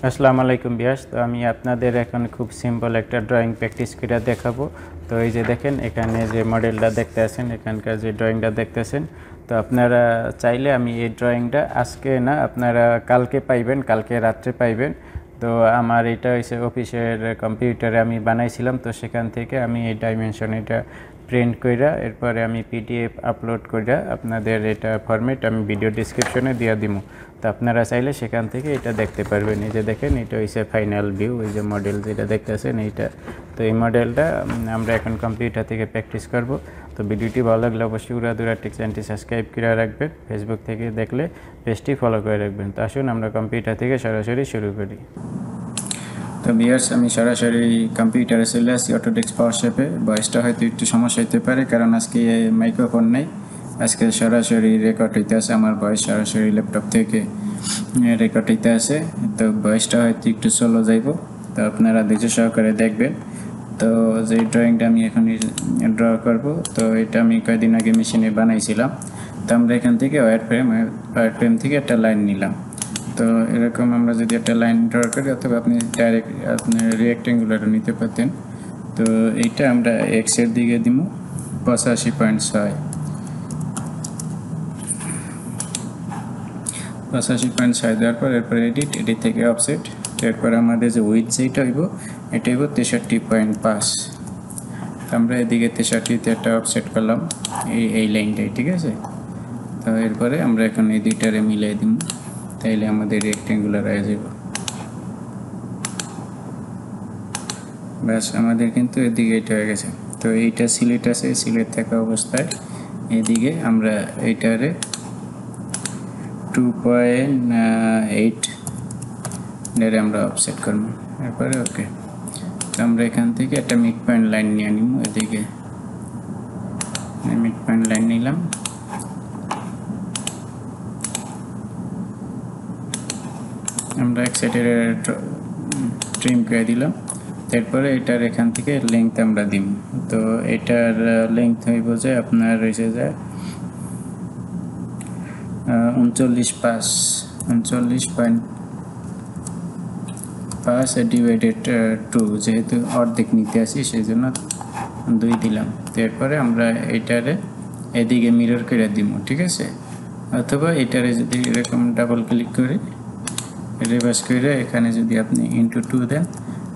আসসালামু আলাইকুম ভিউয়ার্স। তো আমি আপনাদের এখন খুব সিম্পল একটা ড্রয়িং প্র্যাকটিস করে দেখাবো। তো এই যে দেখেন এখানে যে মডেলটা দেখতে আছেন, এখানকার যে ড্রয়িংটা দেখতেছেন, তো আপনারা চাইলে আমি এই ড্রয়িংটা আজকে না আপনারা কালকে পাইবেন, কালকে রাত্রে পাইবেন। তো আমার এটা হচ্ছে অফিসের কম্পিউটারে আমি বানাইছিলাম, তো সেখান থেকে আমি এই ডাইমেনশন এটা প্রিন্ট কইরা এরপরে আমি পিডিএফ আপলোড কইরা আপনাদের এটা ফরম্যাট আমি ভিডিও ডেসক্রিপশনে দিয়ে দিব। তো আপনারা চাইলে সেখান থেকে এটা দেখতে পারবেন। এই যে দেখেন এটা হচ্ছে ফাইনাল ভিউ, এই যে মডেল যেটা দেখতেছেন এইটা। তো এই মডেলটা আমরা এখন কম্পিউটার থেকে প্র্যাকটিস করব। তো ভিডিওটি ভালো লাগলে অবশ্যই Ura-dhura টেক চ্যানেলটি সাবস্ক্রাইব করে রাখবেন, ফেসবুক থেকে দেখলে পেজটি ফলো করে রাখবেন। তো আসুন আমরা কম্পিউটার থেকে সরাসরি শুরু করি। তো ভিউয়ার্স, আমি সরাসরি কম্পিউটারে চলে আসছি অটোডেস্ক পাওয়ারশেপে। ভয়েসটা হয়তো একটু সমস্যা হতে পারে, কারণ আজকে মাইক্রোফোন নেই, আজকে সরাসরি রেকর্ড হইতে আছে, আমার ভয়েস সরাসরি ল্যাপটপ থেকে রেকর্ড হইতে আছে। তো ভয়েসটা হয়তো একটু স্লো যাইব, তো আপনারা ধৈর্য সহকারে দেখবেন। তো যে ড্রয়িংটা আমি এখন ড্র করব, তো এটা আমি কয়েকদিন আগে মেশিনে বানাইছিলাম। তো আমরা এখান থেকে ওয়ার ফ্রেম থেকে একটা লাইন নিলাম। তো এরকম আমরা যদি একটা লাইন ড্র করি, অথবা আপনি ডাইরেক্ট আপনার রেক্ট্যাঙ্গুলারও নিতে পারতেন। তো এইটা আমরা এক্সের দিকে দিব 85.6, 85.6 দেওয়ার পর এরপর এডিট থেকে অফসেট। এরপর আমাদের যে উইথ যেটা হইব এটা হইব 63.5। আমরা এদিকে 63তে একটা অফসেট করলাম এই লাইনটাই, ঠিক আছে। তো এরপরে আমরা এখন এই দুইটারে মিলিয়ে দিব, তাইলে আমাদের রেক্ট্যাঙ্গুলার হয়ে যাব। ব্যাস, আমাদের কিন্তু এদিকে এটা হয়ে গেছে। তো এইটা সিলেট আছে, সিলেট থাকা অবস্থায় এদিকে আমরা এইটারে 2.8 এর আমরা অফসেট করব। এরপরে ওকে, আমরা এখান থেকে একটা মিড পয়েন্ট লাইন নিয়ে নিব। এদিকে মিড পয়েন্ট লাইন নিলাম, আমরা এক সাইডের ট্রিম করে দিলাম। তারপরে এটার এখান থেকে লেংথ আমরা দিব। তো এটার লেংথ হইব যে আপনার রয়েছে যে 39.5 ডিভাইডেড 2, যেহেতু অর্ধেক নিতে আসি সেই জন্য 2 দিলাম। তারপরে আমরা এটারে এদিকে মিরর করে দিব, ঠিক আছে। অথবা এটারে যদি এরকম ডাবল ক্লিক করে রিভার্স করে এখানে যদি আপনি ইনটু 2 দেন,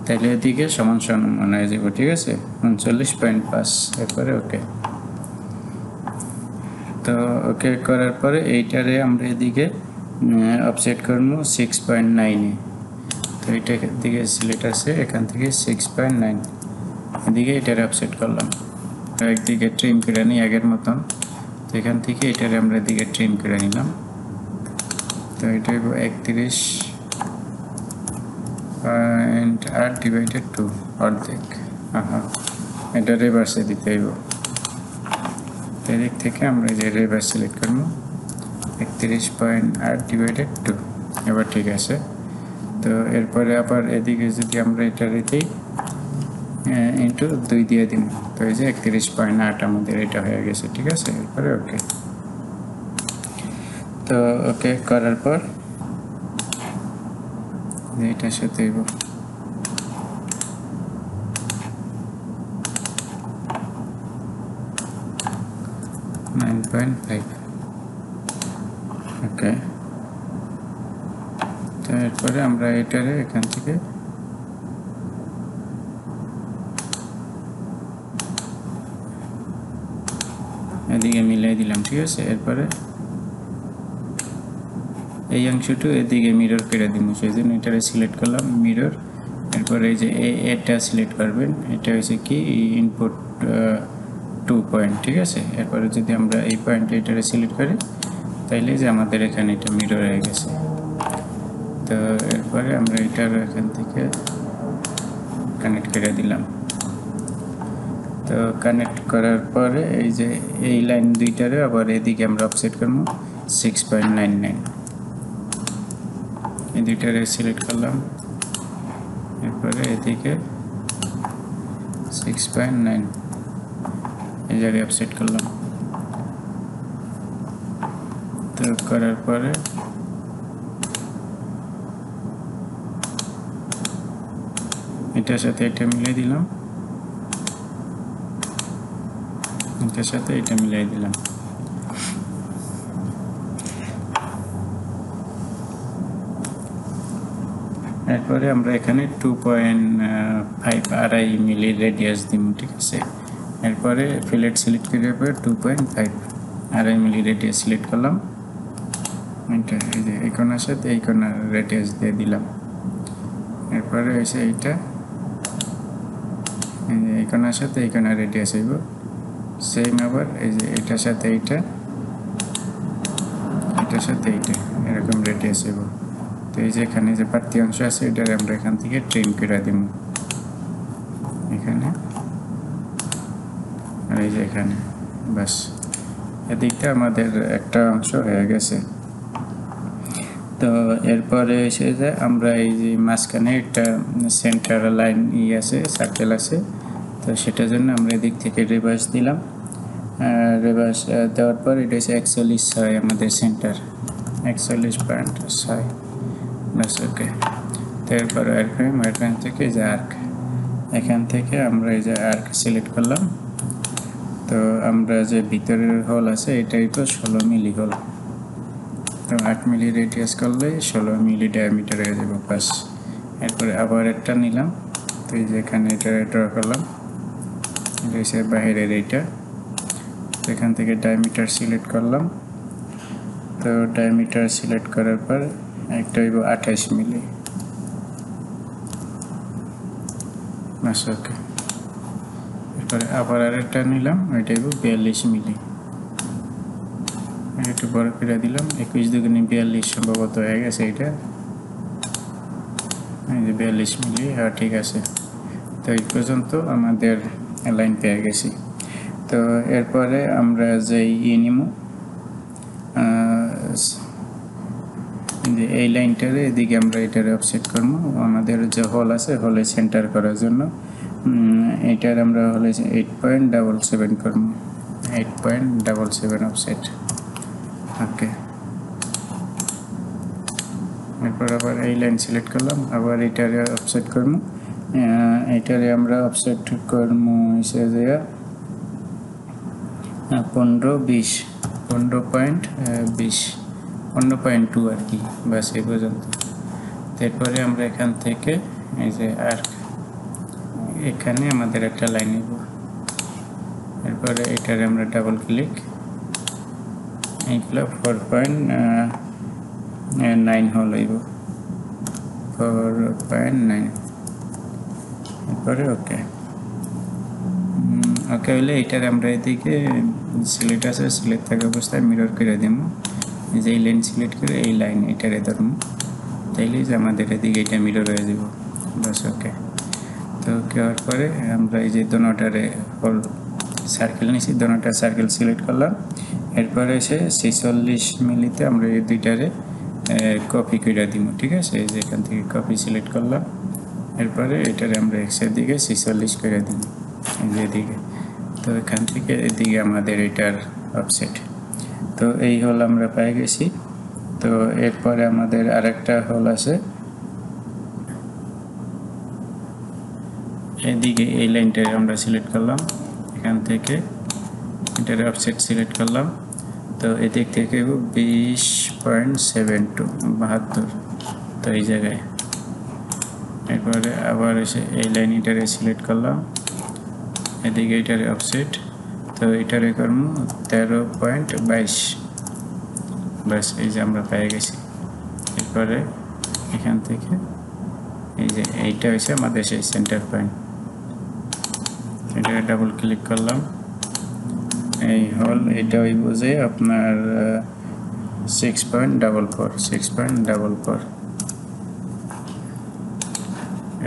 তাহলে এদিকে সমান সমান মনে হয়ে যাব, ঠিক আছে, 39.5। এরপরে ওকে। তো ওকে করার পরে এইটারে আমরা এদিকে অফসেট করবো 6.9-এ। তো এটা দিকে সিলেক্ট আছে, এখান থেকে 6.9 এদিকে এটারে অফসেট করলাম। একদিকে ট্রিম করে নিই আগের মতন। তো এখান থেকে এটারে আমরা এদিকে ট্রিম করে নিলাম। তো এটা 31.8 ডিভাইডেড 2, অর্ধেক। এটা রিভার্সে দিতে হইব। এদিক থেকে আমরা যে রিভার্স সিলেক্ট করবো 31.8 ডিভাইডেড 2, এবার ঠিক আছে। তো এরপরে আবার এদিকে যদি আমরা এটা দিই ইন্টু 2 দিয়ে দিই, তো এই যে 31.8 আমাদের এটা হয়ে গেছে, ঠিক আছে। এরপরে ওকে। তো ওকে করার পর এটার সাথে 9.5, ওকে। তো এরপরে আমরা এটারে এখান থেকে এদিকে মিলাই দিলাম, ঠিক আছে। এরপরে এই অংশটু এদিকে মিরর করে দিব, সেই জন্য এটারে সিলেক্ট করলাম মিরর। এরপরে এই যে এটা সিলেক্ট করবেন, এটা হচ্ছে কি ইনপুট 2 পয়েন্ট, ঠিক আছে। এরপরে যদি আমরা এই পয়েন্ট এটারে সিলেক্ট করি, তাইলে যে আমাদের এখানে এটা মিরর হয়ে গেছে। তো এরপরে আমরা এটার এখান থেকে কানেক্ট করে দিলাম। তো কানেক্ট করার পরে এই যে এই লাইন দুইটারে আবার এদিকে আমরা অফসেট করবো 6.99, এই দুইটারে সিলেক্ট করলাম। এরপরে এদিকে 6.9 এই জায়গায় অফসেট করলাম। তো করার পরে এটার সাথে এটা মিলিয়ে দিলাম, এটার সাথে এটা মিলিয়ে দিলাম। এরপরে আমরা এখানে 2.5 আড়াই মিলি রেডিয়াস দিব, ঠিক আছে। এরপরে ফিলেট সিলেক্ট করার পর 2.5 আড়াই মিলি রেডিয়াস সিলেক্ট করলাম। এটা এই যে এই কোণার সাথে এই কোণার রেডিয়াস দিয়ে দিলাম। এরপরে হয়েছে এইটা, এই কোণার সাথে এই কোণার রেডিয়াস হইব সেম। আবার এই যে এটার সাথে এইটা, এটার সাথে এইটা এরকম রেডিয়াস হইব। তো এই যে এখানে যে বাড়তি অংশ আছে এটার আমরা এখান থেকে ট্রিম করে দিব এখানে, আর এই যে এখানে। বাস, এদিকটা আমাদের একটা অংশ হয়ে গেছে। তো এরপরে এসে যে আমরা এই যে মাঝখানে একটা সেন্টার লাইন আছে, সার্কেল আছে, তো সেটার জন্য আমরা এদিক থেকে রিভার্স দিলাম। রিভার্স দেওয়ার পর এটা হচ্ছে 41.6 আমাদের সেন্টার, 41.6। বাস, ওকে। তো এরপর ওয়ারফ্রেম থেকে যে আর্ক, এখান থেকে আমরা এই যে আর্ক সিলেক্ট করলাম। তো আমরা যে ভিতরের হোল আছে এটাই তো 16 মিলি হোল, তো 8 মিলি রেডিয়াস করলে 16 মিলি ডায়ামিটার হয়ে যাবে। বাস, এরপরে আবার একটা নিলাম। তো এই যে এখানে এটা ড্র করলাম, এটা হচ্ছে বাইরের এইটা। তো এখান থেকে ডায়ামিটার সিলেক্ট করলাম। তো ডায়ামিটার সিলেক্ট করার পর একটা হইব 28 মিলি। বাস, ওকে। এরপরে আবার আরেকটা নিলাম, ওইটা হইব 42 মিলি। একটু বড় করে দিলাম, 21 দুগুণে 42 সম্ভবত হয়ে গেছে এটা। এই যে 42 মিলি, হ্যাঁ ঠিক আছে। তো এই পর্যন্ত আমাদের লাইন পেয়ে গেছি। তো এরপরে আমরা যে নিব, যে এই লাইনটারে এদিকে আমরা এটারে অফসেট করবো। আমাদের যে হোল আছে হোলে সেন্টার করার জন্য এটার আমরা হলে 8.77 করবো, 8.77 অফসেট। ওকে। এরপর আবার এই লাইন সিলেক্ট করলাম, আবার এটারে অফসেট করবো। এটারে আমরা অফসেট করবো হিসেবে 15.20, 15.2 আর কি। বাস, এই পর্যন্ত। এরপরে আমরা এখান থেকে এই যে আর্ক, এখানে আমাদের একটা লাইন নেব। এরপরে এটারে আমরা ডাবল ক্লিক, এইগুলো 4.9 হল হইব, 4.9। এরপরে ওকে, ওকে হইলে এইটার আমরা এদিকে সিলেক্ট আছে, সিলেক্ট থাকা অবস্থায় মিরর করে দিব। যে এই লাইন সিলেক্ট করে এই লাইন এটারে ধরবো, তাইলে যে আমাদের এদিকে এটা মিরর হয়ে যাব। বাস, ওকে। তো হওয়ার পরে আমরা এই যে দোনোটারে হোল সার্কেল নিয়েছি, দোনোটা সার্কেল সিলেক্ট করলাম। এরপরে এসে 46 মিলিতে আমরা এই দুইটারে কপি করে দিব, ঠিক আছে। এই যে এখান থেকে কপি সিলেক্ট করলাম। এরপরে এটারে আমরা এক্সের দিকে 46 করে দিব, এই যে এদিকে। তো এখান থেকে এদিকে আমাদের এটার অফসেট। তো এই হোল আমরা পেয়ে গেছি। তো এরপরে আমাদের আরেকটা হোল আছে, এদিকে এই লাইনটা আমরা সিলেক্ট করলাম। এখান থেকে এটার অফসেট সিলেক্ট করলাম। তো এদিক থেকে 20.72, 72। তো এই জায়গায় এরপরে আবার এসে এই লাইন এটারে সিলেক্ট করলাম, এদিকে এটারে অফসেট। তো এটারে করবো 13.22। বাস, এই যে আমরা পেয়ে গেছি। এরপরে এখান থেকে এই যে এইটা হচ্ছে আমাদের সেই সেন্টার পয়েন্ট, এটাকে ডাবল ক্লিক করলাম। এই হল এটা হইব যে আপনার 6.44, 6.44।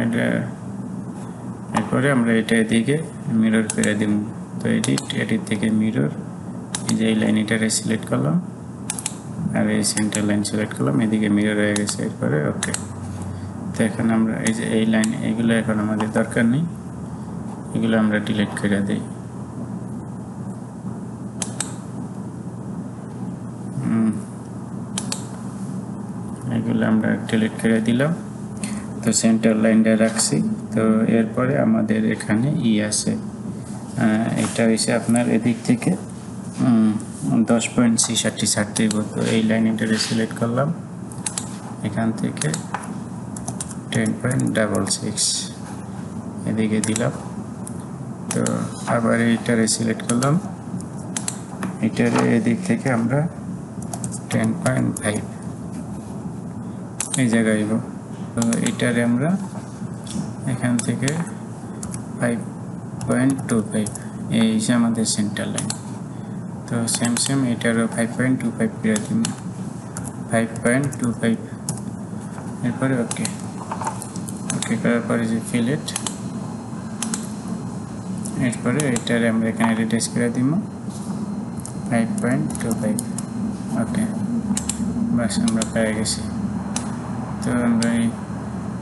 এটা এরপরে আমরা এটা এদিকে মিরর করে দিব। তো এডিট থেকে মিরর, এই যে এই লাইন এটারে সিলেক্ট করলাম, আর এই সেন্টার লাইন সিলেক্ট করলাম, এদিকে মিরর হয়ে গেছে। এরপরে ওকে। তো এখন আমরা এই যে এই লাইন, এইগুলো এখন আমাদের দরকার নেই, এগুলো আমরা ডিলিট করে দিই। এগুলো আমরা ডিলিট করে দিলাম। তো সেন্টার লাইনটা রাখছি। তো এরপরে আমাদের এখানে আছে, এটা হচ্ছে আপনার এদিক থেকে 10.66 ছাড়তে হবে। তো এই লাইনটা সিলেক্ট করলাম, এখান থেকে 10.66 এদিকে দিলাম। তো আবার এইটারে সিলেক্ট করলাম, এটার এদিক থেকে আমরা 10.5 এই জায়গায়। তো এটারে আমরা এখান থেকে 5.25 এই যে আমাদের সেন্টার লাইন। তো সেম এটারও 5.25 করে দিন, 5.25। এরপরে ওকে করার পরে যে ফিলেট, এরপরে এটারে আমরা এখানে রিডিউস করে দিব 5.25। ওকে, বাস আমরা পেয়ে গেছি। তো আমরা এই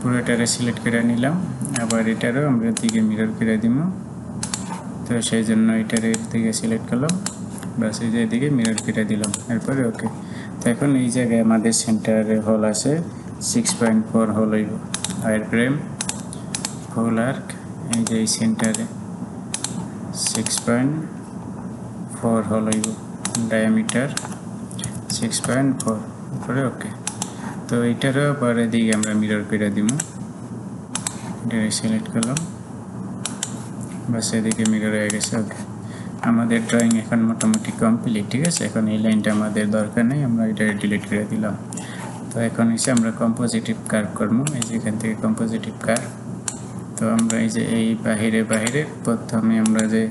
পুরোটারে সিলেক্ট করে নিলাম, আবার এটারও আমরা দিকে মিরর করে দিব। তো সেই জন্য এটার দিকে সিলেক্ট করলাম, বাস এই যে এদিকে মিরর করে দিলাম। এরপরে ওকে। তো এখন এই জায়গায় আমাদের সেন্টারে হোল আছে 6.4 হোল হইব, ওয়্যার ফ্রেম ফুল আর্ক এই যে এই সেন্টারে 6.4 হোল হইব, ডায়ামিটার 6.4। এরপরে ওকে। তো এইটারও পরে দিকে আমরা মিরর করে দিব, এটা সিলেক্ট করলাম, বাস এদিকে মিরর হয়ে গেছে। ওকে, আমাদের ড্রয়িং এখন মোটামুটি কমপ্লিট। ঠিক আছে, এখন এই লাইনটা আমাদের দরকার নেই, আমরা এটা ডিলিট করে দিলাম। তো এখন হচ্ছে আমরা কম্পোজিটিভ কার্ভ করবো, এই যে এখান থেকে কম্পোজিটিভ কার্ভ। তো আমরা এই যে এই বাহিরে প্রথমে আমরা যে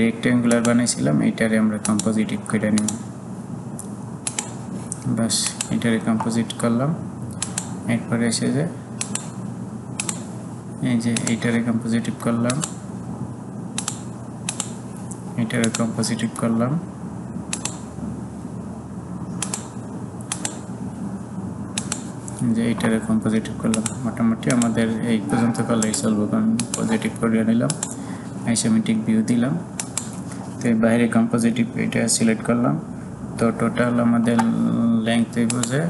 রেক্ট্যাঙ্গুলার বানাইছিলাম এইটারে আমরা কম্পোজিটিভ করে নিব, বাস এটারে কম্পোজিট করলাম। এরপরে এসে যে এই যে এইটারে কম্পোজিটিভ করলাম, এটারে কম্পোজিটিভ করলাম, যে এইটারে কম্পোজিটিভ করলাম। মোটামুটি আমাদের এই পর্যন্ত করলেই চলবে, কারণ পজিটিভ করে নিলাম, আইসোমেট্রিক ভিউ দিলাম। তো বাইরে কম্পোজিটিভ এটা সিলেক্ট করলাম। তো টোটাল আমাদের লেংথ হইব যে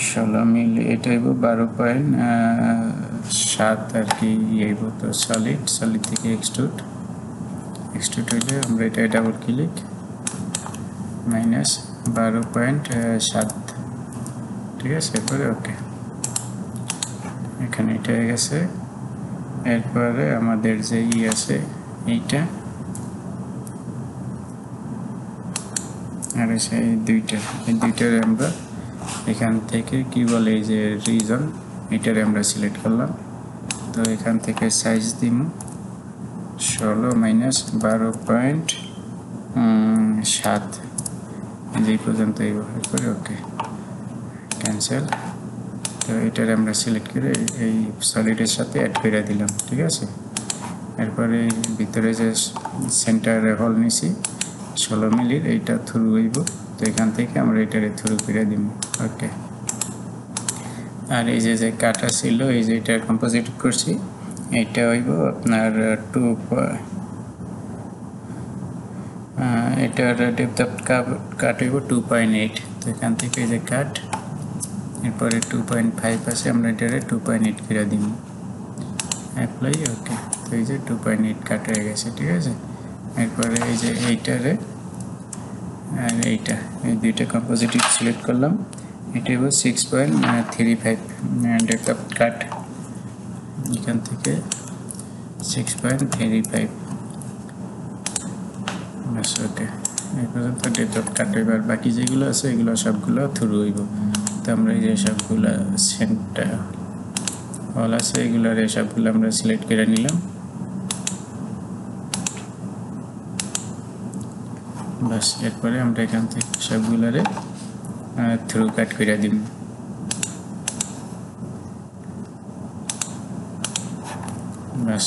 16 মিলি, এটা হইব 12.7 আর কি হইব। তো সলিড থেকে এক্সট্রুড হইলে আমরা এটা ডাবল ক্লিক -12.7। ঠিক আছে, এরপরে ওকে, এখানে এটা হয়ে গেছে। এরপরে আমাদের যে আছে এইটা আর এই দুইটার আমরা এখান থেকে কি বলে এই যে রিজন, এটারে আমরা সিলেক্ট করলাম। তো এখান থেকে সাইজ দিব 16 - 12.7 এই পর্যন্ত। এরপরে ওকে, ক্যান্সেল। তো এটারে আমরা সিলেক্ট করে এই সলিডের সাথে অ্যাড করে দিলাম। ঠিক আছে, এরপরে ভিতরে যে সেন্টার হোল নিছি 16 মিলির, এইটা থ্রু হইব। তো এখান থেকে আমরা এটারে থ্রু করে দিব। ওকে, আর এই যে কাটা ছিল, এই যে এটা কম্পোজিট করছি, এইটা হইব আপনার এটার ডেপথ অফ কাট হইব 2.8। তো এখান থেকে এই যে কাট, এরপরে 2.5 আছে, আমরা এটারে 2.8 করে দিব, অ্যাপ্লাই। ওকে, তো এই যে 2.8 কাট হয়ে গেছে। ঠিক আছে, এরপরে এই যে এইটারে আর এইটা, এই দুইটা কম্পোজিটিভ সিলেক্ট করলাম। এটা হইব 6.35 ডেপথ অফ কাট, এখান থেকে 6.35। বাস ওকে, এই পর্যন্ত ডেপথ অফ কাট হইব। আর বাকি যেগুলো আছে এগুলো সবগুলো থ্রু হইব। তো আমরা এই যে সবগুলো সেন্টার হল আছে, এগুলোর সবগুলো আমরা সিলেক্ট করে নিলাম। বাস এরপরে আমরা এখান থেকে সবগুলোরে থ্রু কাট করে দিব। বাস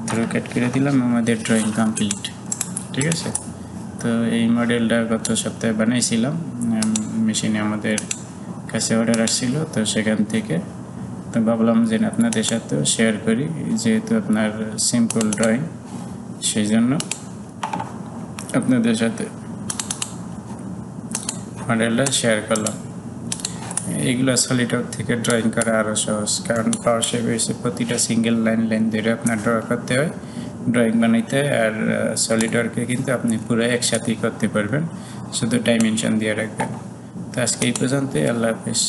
থ্রু কাট করে দিলাম, আমাদের ড্রয়িং কমপ্লিট। ঠিক আছে, তো এই মডেলটা গত সপ্তাহে বানাইছিলাম, মেশিনে আমাদের কাছে অর্ডার আসছিল। তো সেখান থেকে তো ভাবলাম যে আপনাদের সাথেও শেয়ার করি, যেহেতু আপনার সিম্পল ড্রয়িং, সেই জন্য আপনাদের সাথে মডেলটা শেয়ার করলাম। এগুলো সলিডওয়ার্ক থেকে ড্রয়িং করা আরও সহজ, কারণ পাওয়ারশেপে এসে প্রতিটা সিঙ্গেল লাইন ধরে আপনার ড্র করতে হয় ড্রয়িং বানাইতে। আর সলিডওয়ার্কে কিন্তু আপনি পুরো একসাথেই করতে পারবেন, শুধু ডাইমেনশন দিয়ে রাখবেন। তো আজকে এই পর্যন্তই, আল্লাহ হাফেজ।